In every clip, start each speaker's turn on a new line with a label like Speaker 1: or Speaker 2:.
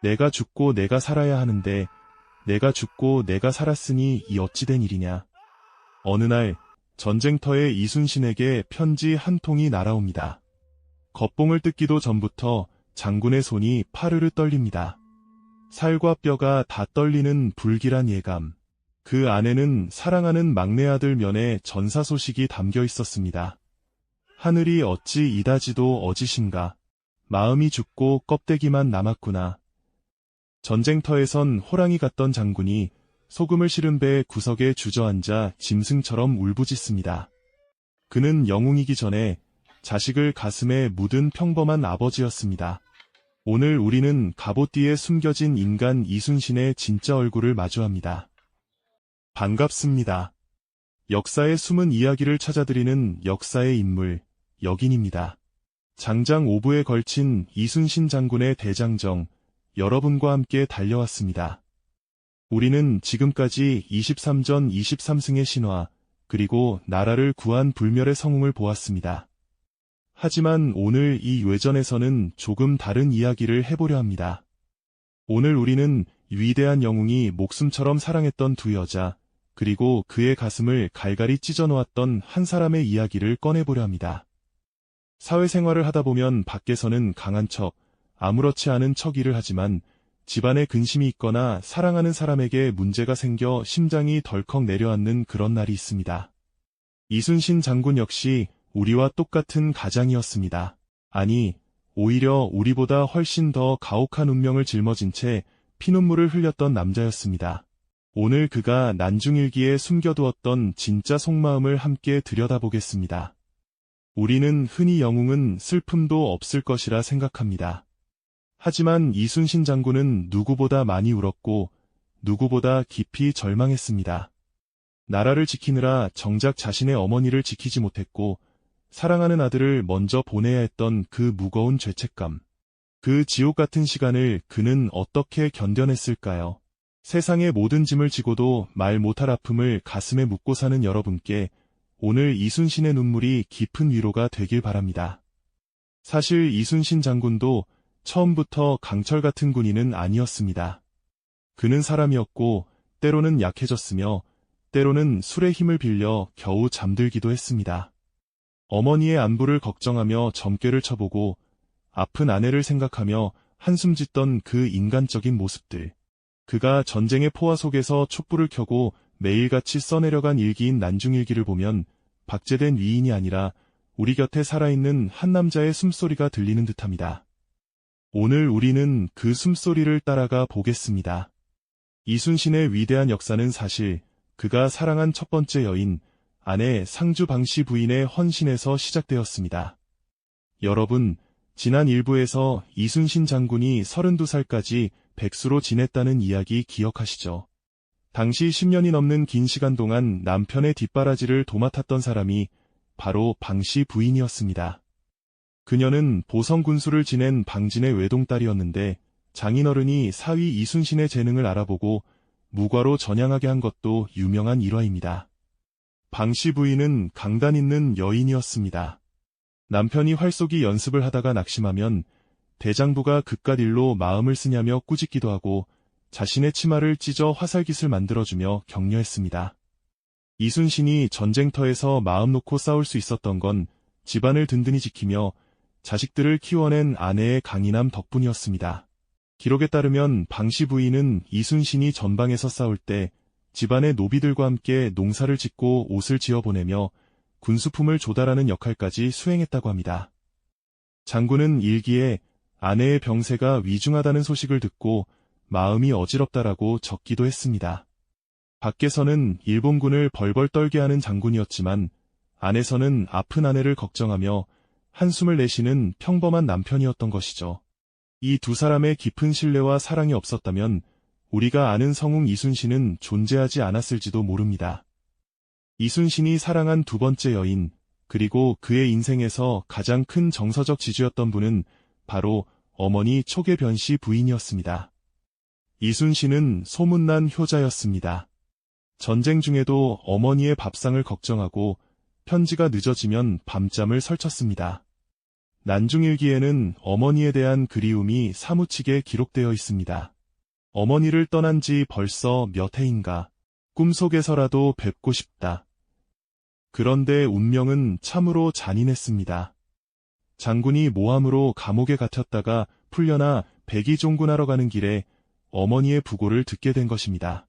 Speaker 1: 내가 죽고 내가 살아야 하는데 내가 죽고 내가 살았으니 이 어찌된 일이냐. 어느 날 전쟁터의 이순신에게 편지 한 통이 날아옵니다. 겉봉을 뜯기도 전부터 장군의 손이 파르르 떨립니다. 살과 뼈가 다 떨리는 불길한 예감. 그 안에는 사랑하는 막내 아들 면의 전사 소식이 담겨 있었습니다. 하늘이 어찌 이다지도 어지신가. 마음이 죽고 껍데기만 남았구나. 전쟁터에선 호랑이 같던 장군이 소금을 실은 배 구석에 주저앉아 짐승처럼 울부짖습니다. 그는 영웅이기 전에 자식을 가슴에 묻은 평범한 아버지였습니다. 오늘 우리는 갑옷 뒤에 숨겨진 인간 이순신의 진짜 얼굴을 마주합니다. 반갑습니다. 역사의 숨은 이야기를 찾아드리는 역사의 인물, 여긴입니다. 장장 5부에 걸친 이순신 장군의 대장정, 여러분과 함께 달려왔습니다. 우리는 지금까지 23전 23승의 신화, 그리고 나라를 구한 불멸의 성웅을 보았습니다. 하지만 오늘 이 외전에서는 조금 다른 이야기를 해보려 합니다. 오늘 우리는 위대한 영웅이 목숨처럼 사랑했던 두 여자, 그리고 그의 가슴을 갈갈이 찢어놓았던 한 사람의 이야기를 꺼내보려 합니다. 사회생활을 하다 보면 밖에서는 강한 척, 아무렇지 않은 척 일을 하지만 집안에 근심이 있거나 사랑하는 사람에게 문제가 생겨 심장이 덜컥 내려앉는 그런 날이 있습니다. 이순신 장군 역시 우리와 똑같은 가장이었습니다. 아니, 오히려 우리보다 훨씬 더 가혹한 운명을 짊어진 채 피눈물을 흘렸던 남자였습니다. 오늘 그가 난중일기에 숨겨두었던 진짜 속마음을 함께 들여다보겠습니다. 우리는 흔히 영웅은 슬픔도 없을 것이라 생각합니다. 하지만 이순신 장군은 누구보다 많이 울었고 누구보다 깊이 절망했습니다. 나라를 지키느라 정작 자신의 어머니를 지키지 못했고 사랑하는 아들을 먼저 보내야 했던 그 무거운 죄책감. 그 지옥 같은 시간을 그는 어떻게 견뎌냈을까요? 세상의 모든 짐을 지고도 말 못할 아픔을 가슴에 묻고 사는 여러분께 오늘 이순신의 눈물이 깊은 위로가 되길 바랍니다. 사실 이순신 장군도 처음부터 강철 같은 군인은 아니었습니다. 그는 사람이었고 때로는 약해졌으며 때로는 술의 힘을 빌려 겨우 잠들기도 했습니다. 어머니의 안부를 걱정하며 점괘를 쳐보고 아픈 아내를 생각하며 한숨 짓던 그 인간적인 모습들. 그가 전쟁의 포화 속에서 촛불을 켜고 매일같이 써내려간 일기인 난중일기를 보면 박제된 위인이 아니라 우리 곁에 살아있는 한 남자의 숨소리가 들리는 듯합니다. 오늘 우리는 그 숨소리를 따라가 보겠습니다. 이순신의 위대한 역사는 사실 그가 사랑한 첫 번째 여인, 아내 상주 방씨 부인의 헌신에서 시작되었습니다. 여러분, 지난 일부에서 이순신 장군이 32살까지 백수로 지냈다는 이야기 기억하시죠? 당시 10년이 넘는 긴 시간 동안 남편의 뒷바라지를 도맡았던 사람이 바로 방씨 부인이었습니다. 그녀는 보성군수를 지낸 방진의 외동딸이었는데 장인어른이 사위 이순신의 재능을 알아보고 무과로 전향하게 한 것도 유명한 일화입니다. 방씨 부인은 강단 있는 여인이었습니다. 남편이 활쏘기 연습을 하다가 낙심하면 대장부가 그깟 일로 마음을 쓰냐며 꾸짖기도 하고 자신의 치마를 찢어 화살깃을 만들어주며 격려했습니다. 이순신이 전쟁터에서 마음 놓고 싸울 수 있었던 건 집안을 든든히 지키며 자식들을 키워낸 아내의 강인함 덕분이었습니다. 기록에 따르면 방씨 부인은 이순신이 전방에서 싸울 때 집안의 노비들과 함께 농사를 짓고 옷을 지어보내며 군수품을 조달하는 역할까지 수행했다고 합니다. 장군은 일기에 아내의 병세가 위중하다는 소식을 듣고 마음이 어지럽다라고 적기도 했습니다. 밖에서는 일본군을 벌벌 떨게 하는 장군이었지만 안에서는 아픈 아내를 걱정하며 한숨을 내쉬는 평범한 남편이었던 것이죠. 이 두 사람의 깊은 신뢰와 사랑이 없었다면 우리가 아는 성웅 이순신은 존재하지 않았을지도 모릅니다. 이순신이 사랑한 두 번째 여인, 그리고 그의 인생에서 가장 큰 정서적 지주였던 분은 바로 어머니 초계변씨 부인이었습니다. 이순신은 소문난 효자였습니다. 전쟁 중에도 어머니의 밥상을 걱정하고 편지가 늦어지면 밤잠을 설쳤습니다. 난중일기에는 어머니에 대한 그리움이 사무치게 기록되어 있습니다. 어머니를 떠난 지 벌써 몇 해인가. 꿈속에서라도 뵙고 싶다. 그런데 운명은 참으로 잔인했습니다. 장군이 모함으로 감옥에 갇혔다가 풀려나 백의종군하러 가는 길에 어머니의 부고를 듣게 된 것입니다.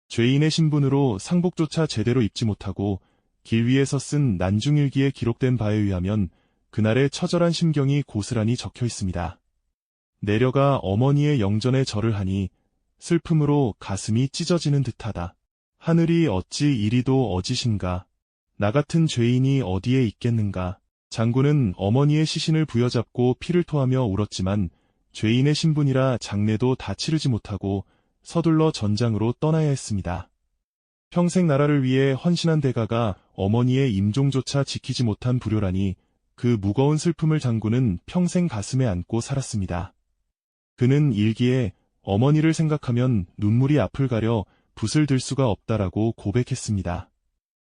Speaker 1: 죄인의 신분으로 상복조차 제대로 입지 못하고 길 위에서 쓴 난중일기에 기록된 바에 의하면 그날의 처절한 심경이 고스란히 적혀 있습니다. 내려가 어머니의 영전에 절을 하니 슬픔으로 가슴이 찢어지는 듯하다. 하늘이 어찌 이리도 어지신가. 나 같은 죄인이 어디에 있겠는가. 장군은 어머니의 시신을 부여잡고 피를 토하며 울었지만 죄인의 신분이라 장례도 다 치르지 못하고 서둘러 전장으로 떠나야 했습니다. 평생 나라를 위해 헌신한 대가가 어머니의 임종조차 지키지 못한 불효라니 그 무거운 슬픔을 장군은 평생 가슴에 안고 살았습니다. 그는 일기에 어머니를 생각하면 눈물이 앞을 가려 붓을 들 수가 없다라고 고백했습니다.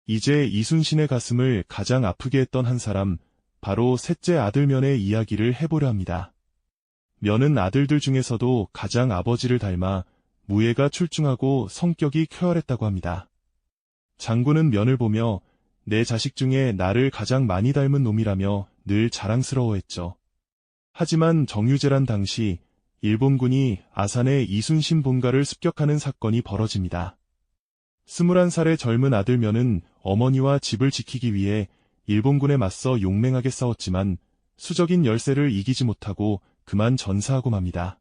Speaker 1: 이제 이순신의 가슴을 가장 아프게 했던 한 사람, 바로 셋째 아들 면의 이야기를 해보려 합니다. 면은 아들들 중에서도 가장 아버지를 닮아 무예가 출중하고 성격이 쾌활했다고 합니다. 장군은 면을 보며 내 자식 중에 나를 가장 많이 닮은 놈이라며 늘 자랑스러워했죠. 하지만 정유재란 당시 일본군이 아산의 이순신 본가를 습격하는 사건이 벌어집니다. 21살의 젊은 아들 면은 어머니와 집을 지키기 위해 일본군에 맞서 용맹하게 싸웠지만 수적인 열세를 이기지 못하고 그만 전사하고 맙니다.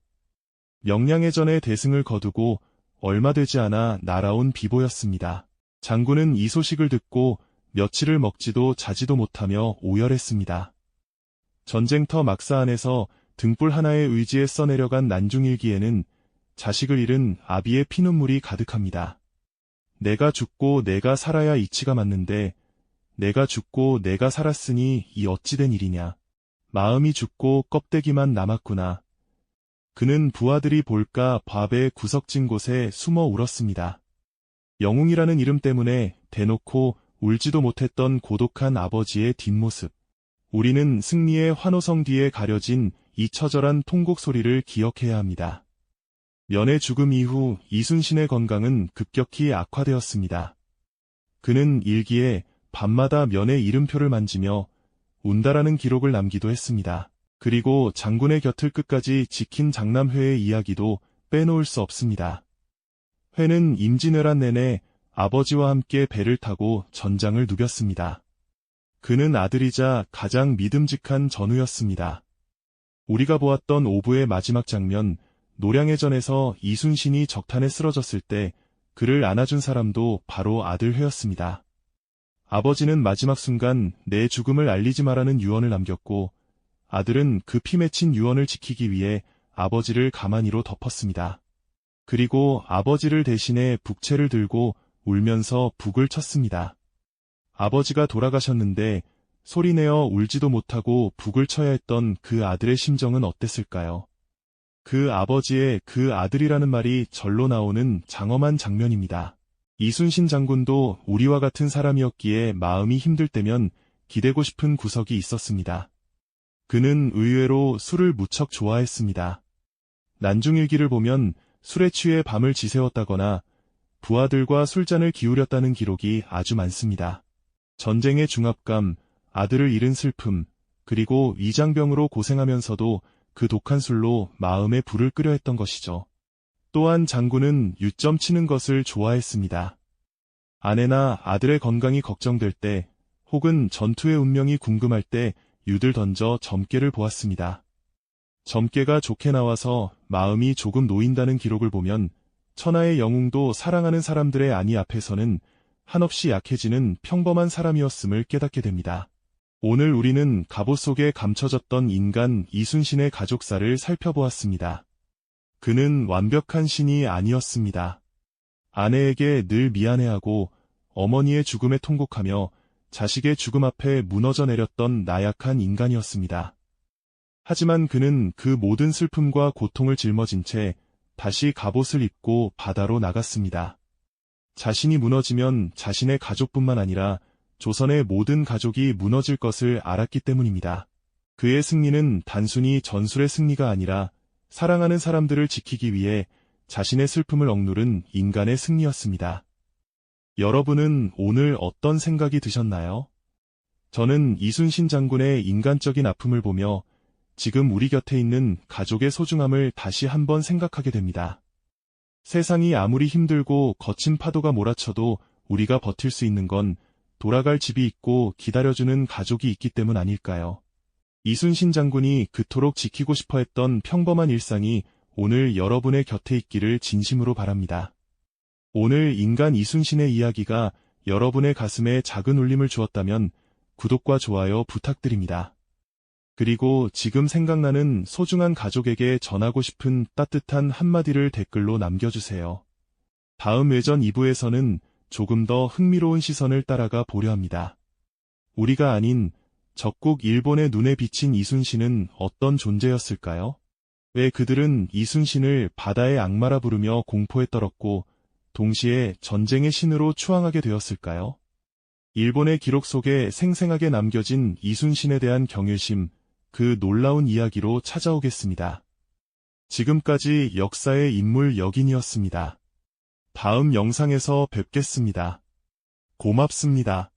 Speaker 1: 명량해전에 대승을 거두고 얼마 되지 않아 날아온 비보였습니다. 장군은 이 소식을 듣고 며칠을 먹지도 자지도 못하며 오열했습니다. 전쟁터 막사 안에서 등불 하나에 의지해 써내려간 난중일기에는 자식을 잃은 아비의 피눈물이 가득합니다. 내가 죽고 내가 살아야 이치가 맞는데 내가 죽고 내가 살았으니 이 어찌된 일이냐. 마음이 죽고 껍데기만 남았구나. 그는 부하들이 볼까 밥의 구석진 곳에 숨어 울었습니다. 영웅이라는 이름 때문에 대놓고 울지도 못했던 고독한 아버지의 뒷모습. 우리는 승리의 환호성 뒤에 가려진 이 처절한 통곡 소리를 기억해야 합니다. 면의 죽음 이후 이순신의 건강은 급격히 악화되었습니다. 그는 일기에 밤마다 면의 이름표를 만지며 운다라는 기록을 남기도 했습니다. 그리고 장군의 곁을 끝까지 지킨 장남회의 이야기도 빼놓을 수 없습니다. 회는 임진왜란 내내 아버지와 함께 배를 타고 전장을 누볐습니다. 그는 아들이자 가장 믿음직한 전우였습니다. 우리가 보았던 오부의 마지막 장면, 노량해전에서 이순신이 적탄에 쓰러졌을 때 그를 안아준 사람도 바로 아들 회였습니다. 아버지는 마지막 순간 내 죽음을 알리지 마라는 유언을 남겼고 아들은 그 피 맺힌 유언을 지키기 위해 아버지를 가마니로 덮었습니다. 그리고 아버지를 대신해 북채를 들고 울면서 북을 쳤습니다. 아버지가 돌아가셨는데 소리내어 울지도 못하고 북을 쳐야 했던 그 아들의 심정은 어땠을까요? 그 아버지의 그 아들이라는 말이 절로 나오는 장엄한 장면입니다. 이순신 장군도 우리와 같은 사람이었기에 마음이 힘들 때면 기대고 싶은 구석이 있었습니다. 그는 의외로 술을 무척 좋아했습니다. 난중일기를 보면 술에 취해 밤을 지새웠다거나 부하들과 술잔을 기울였다는 기록이 아주 많습니다. 전쟁의 중압감, 아들을 잃은 슬픔, 그리고 위장병으로 고생하면서도 그 독한 술로 마음에 불을 끄려 했던 것이죠. 또한 장군은 유점 치는 것을 좋아했습니다. 아내나 아들의 건강이 걱정될 때, 혹은 전투의 운명이 궁금할 때 유들 던져 점괘를 보았습니다. 점괘가 좋게 나와서 마음이 조금 놓인다는 기록을 보면 천하의 영웅도 사랑하는 사람들의 안위 앞에서는 한없이 약해지는 평범한 사람이었음을 깨닫게 됩니다. 오늘 우리는 갑옷 속에 감춰졌던 인간 이순신의 가족사를 살펴보았습니다. 그는 완벽한 신이 아니었습니다. 아내에게 늘 미안해하고 어머니의 죽음에 통곡하며 자식의 죽음 앞에 무너져 내렸던 나약한 인간이었습니다. 하지만 그는 그 모든 슬픔과 고통을 짊어진 채 다시 갑옷을 입고 바다로 나갔습니다. 자신이 무너지면 자신의 가족뿐만 아니라 조선의 모든 가족이 무너질 것을 알았기 때문입니다. 그의 승리는 단순히 전술의 승리가 아니라 사랑하는 사람들을 지키기 위해 자신의 슬픔을 억누른 인간의 승리였습니다. 여러분은 오늘 어떤 생각이 드셨나요? 저는 이순신 장군의 인간적인 아픔을 보며 지금 우리 곁에 있는 가족의 소중함을 다시 한번 생각하게 됩니다. 세상이 아무리 힘들고 거친 파도가 몰아쳐도 우리가 버틸 수 있는 건 돌아갈 집이 있고 기다려주는 가족이 있기 때문 아닐까요? 이순신 장군이 그토록 지키고 싶어 했던 평범한 일상이 오늘 여러분의 곁에 있기를 진심으로 바랍니다. 오늘 인간 이순신의 이야기가 여러분의 가슴에 작은 울림을 주었다면 구독과 좋아요 부탁드립니다. 그리고 지금 생각나는 소중한 가족에게 전하고 싶은 따뜻한 한마디를 댓글로 남겨주세요. 다음 외전 2부에서는 조금 더 흥미로운 시선을 따라가 보려 합니다. 우리가 아닌 적국 일본의 눈에 비친 이순신은 어떤 존재였을까요? 왜 그들은 이순신을 바다의 악마라 부르며 공포에 떨었고 동시에 전쟁의 신으로 추앙하게 되었을까요? 일본의 기록 속에 생생하게 남겨진 이순신에 대한 경외심, 그 놀라운 이야기로 찾아오겠습니다. 지금까지 역사의 인물 여긴이었습니다. 다음 영상에서 뵙겠습니다. 고맙습니다.